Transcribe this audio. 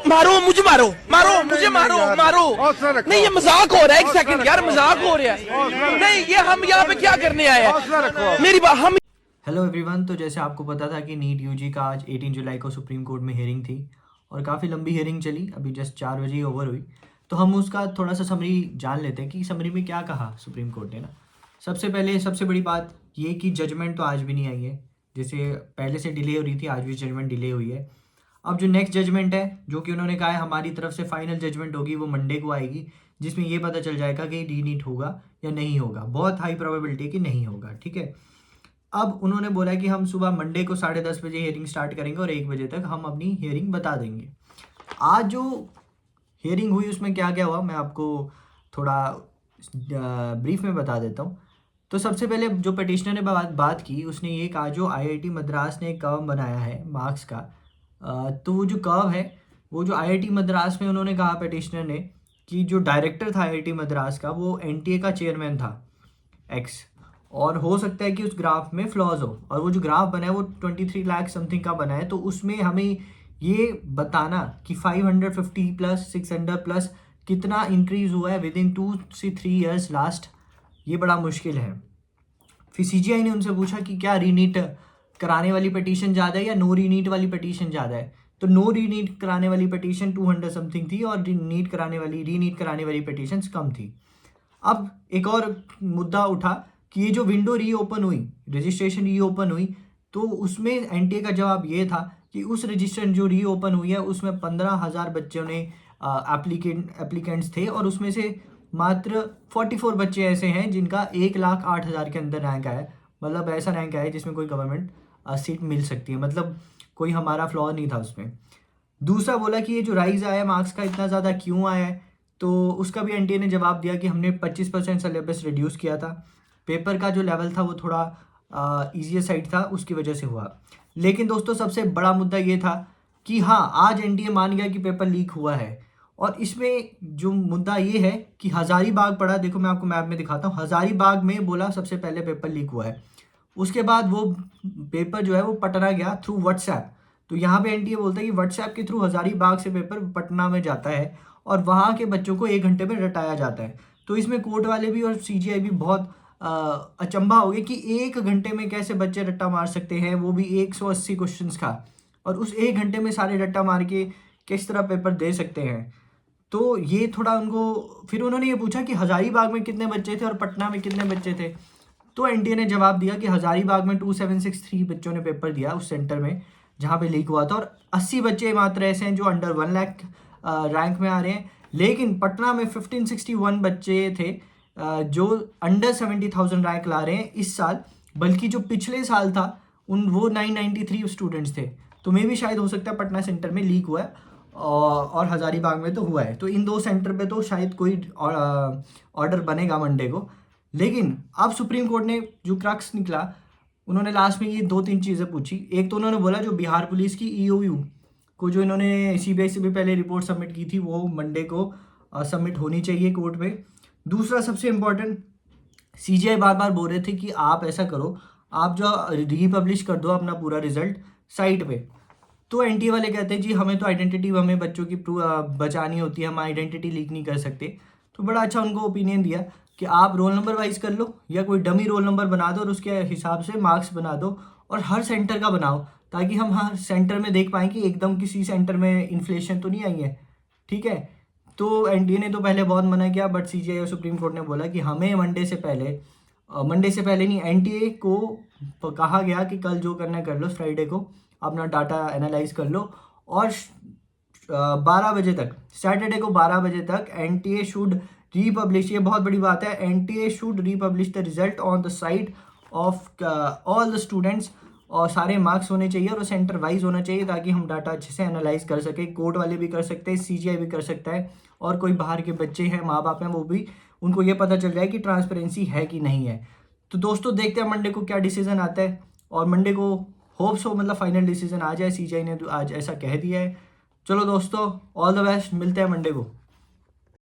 मारो मुझे, मारो मारो मुझे, मारो मारो। नहीं ये मजाक हो रहा है, एक सेकंड यार, मजाक हो रहा है। नहीं ये हम यहाँ पे क्या करने आए हैं, मेरी बात हम। Hello everyone. तो जैसे आपको पता था कि नीट यूजी का आज 18 जुलाई को सुप्रीम कोर्ट में हियरिंग थी और काफ़ी लंबी हियरिंग चली, अभी जस्ट 4 बजे ओवर हुई। तो हम उसका थोड़ा सा समरी जान लेते हैं कि समरी में क्या कहा सुप्रीम कोर्ट ने ना। सबसे पहले सबसे बड़ी बात ये कि जजमेंट तो आज भी नहीं आई है, जैसे पहले से डिले हो रही थी, आज भी जजमेंट डिले हुई है। अब जो नेक्स्ट जजमेंट है, जो कि उन्होंने कहा है हमारी तरफ से फाइनल जजमेंट होगी, वो मंडे को आएगी, जिसमें ये पता चल जाएगा कि डी नीट होगा या नहीं होगा। बहुत हाई प्रोबेबिलिटी है कि नहीं होगा, ठीक है। अब उन्होंने बोला कि हम सुबह मंडे को 10:30 बजे हियरिंग स्टार्ट करेंगे और 1 बजे तक हम अपनी हियरिंग बता देंगे। आज जो हियरिंग हुई उसमें क्या क्या हुआ मैं आपको थोड़ा ब्रीफ में बता देता हूँ। तो सबसे पहले जो पटिशनर ने बात की, उसने ये कहा जो आईआईटी मद्रास ने एक कर्व बनाया है मार्क्स का, तो वो जो कर्व है, वो जो आईआईटी मद्रास में उन्होंने कहा पटिशनर ने कि जो डायरेक्टर था आईआईटी मद्रास का, वो एनटीए का चेयरमैन था एक्स, और हो सकता है कि उस ग्राफ में फ्लॉज हो, और वो जो ग्राफ बना है वो 23 लाख समथिंग का बना है। तो उसमें हमें ये बताना कि 550 प्लस 600 प्लस कितना इंक्रीज हुआ है विद इन 2 से 3 ईयर्स लास्ट, ये बड़ा मुश्किल है। फिर सीजीआई ने उनसे पूछा कि क्या रीनीट कराने वाली पटिशन ज़्यादा है या नो रीनीट वाली पटिशन ज़्यादा है। तो नो रीनीट कराने वाली पटिशन 200 समथिंग थी और रीनीट कराने वाली पटिशन कम थी। अब एक और मुद्दा उठा कि ये जो विंडो रीओपन हुई, रजिस्ट्रेशन रीओपन हुई, तो उसमें एनटीए का जवाब ये था कि उस रजिस्ट्रेशन जो रीओपन हुई है उसमें 15,000 बच्चों ने एप्लीकेंट्स थे, और उसमें से मात्र 44 बच्चे ऐसे हैं जिनका 1,08,000 के अंदर रैंक आया। मतलब ऐसा रैंक आया जिसमें कोई गवर्नमेंट सीट मिल सकती है, मतलब कोई हमारा फ्लॉ नहीं था उसमें। दूसरा बोला कि ये जो राइज आया मार्क्स का इतना ज़्यादा क्यों आया है, तो उसका भी एनटीए ने जवाब दिया कि हमने 25% सिलेबस रिड्यूस किया था, पेपर का जो लेवल था वो थोड़ा ईजियर साइड था, उसकी वजह से हुआ। लेकिन दोस्तों सबसे बड़ा मुद्दा ये था कि हाँ, आज एनटीए मान गया कि पेपर लीक हुआ है, और इसमें जो मुद्दा ये है कि हज़ारीबाग पड़ा, देखो मैं आपको मैप में दिखाता हूँ, हज़ारीबाग में बोला सबसे पहले पेपर लीक हुआ है। उसके बाद वो पेपर जो है वो पटना गया थ्रू व्हाट्सएप। तो यहाँ पे एनटीए बोलता है कि व्हाट्सएप के थ्रू हज़ारीबाग से पेपर पटना में जाता है और वहाँ के बच्चों को 1 घंटे में रटाया जाता है। तो इसमें कोर्ट वाले भी और सीजीआई भी बहुत अचंभा हो गए कि 1 घंटे में कैसे बच्चे रट्टा मार सकते हैं, वो भी 180 क्वेश्चंस का, और उस 1 घंटे में सारे रट्टा मार के किस तरह पेपर दे सकते हैं। तो ये थोड़ा उनको, फिर उन्होंने ये पूछा कि हज़ारीबाग में कितने बच्चे थे और पटना में कितने बच्चे थे। तो एनटीए ने जवाब दिया कि हज़ारीबाग में 2763 बच्चों ने पेपर दिया उस सेंटर में जहाँ पे लीक हुआ था, और 80 बच्चे मात्र ऐसे हैं जो अंडर 1 लाख रैंक में आ रहे हैं। लेकिन पटना में 1561 बच्चे थे जो अंडर 70,000 रैंक ला रहे हैं इस साल, बल्कि जो पिछले साल था वो 993 स्टूडेंट्स थे। तो मे भी शायद हो सकता है पटना सेंटर में लीक हुआ है और हज़ारीबाग में तो हुआ है। तो इन 2 सेंटर पे तो शायद कोई ऑर्डर बनेगा मंडे को। लेकिन अब सुप्रीम कोर्ट ने जो क्रक्स निकला, उन्होंने लास्ट में ये 2-3 चीज़ें पूछी। एक तो उन्होंने बोला जो बिहार पुलिस की ईओयू को जो इन्होंने सीबीआई से भी पहले रिपोर्ट सबमिट की थी, वो मंडे को सबमिट होनी चाहिए कोर्ट में। दूसरा सबसे इम्पोर्टेंट, सीजीआई बार बार बोल रहे थे कि आप ऐसा करो, आप जो रीपब्लिश कर दो अपना पूरा रिजल्ट साइट पे। तो एनटीए वाले कहते हैं जी हमें तो आइडेंटिटी, हमें बच्चों की बचानी होती है, हम आइडेंटिटी लीक नहीं कर सकते। तो बड़ा अच्छा उनको ओपिनियन दिया कि आप रोल नंबर वाइज कर लो या कोई डमी रोल नंबर बना दो और उसके हिसाब से मार्क्स बना दो, और हर सेंटर का बनाओ, ताकि हम हर सेंटर में देख पाएँ कि एकदम किसी सेंटर में इन्फ्लेशन तो नहीं आई है, ठीक है। तो एनटीए ने तो पहले बहुत मना किया, बट सीजीआई और सुप्रीम कोर्ट ने बोला कि हमें मंडे से पहले नहीं, एनटीए को कहा गया कि कल जो करना है कर लो, फ्राइडे को अपना डाटा एनालाइज कर लो, और 12 बजे तक, सैटरडे को 12 बजे तक एनटीए शुड रीपब्लिश, ये बहुत बड़ी बात है, NTA should republish the result on the site of all the students, और सारे मार्क्स होने चाहिए और सेंटर वाइज होना चाहिए, ताकि हम डाटा अच्छे से एनालाइज कर सके। कोर्ट वाले भी कर सकते हैं, सीजीआई भी कर सकता है, और कोई बाहर के बच्चे हैं, माँ बाप हैं, वो भी, उनको ये पता चल जाए कि ट्रांसपेरेंसी है कि नहीं है। तो दोस्तों देखते हैं मंडे को क्या डिसीजन आता है, और मंडे को होप्स हो मतलब फाइनल डिसीजन आ जाए। सीजीआई ने तो आज ऐसा कह दिया है। चलो दोस्तों, ऑल द बेस्ट, मिलते हैं मंडे को।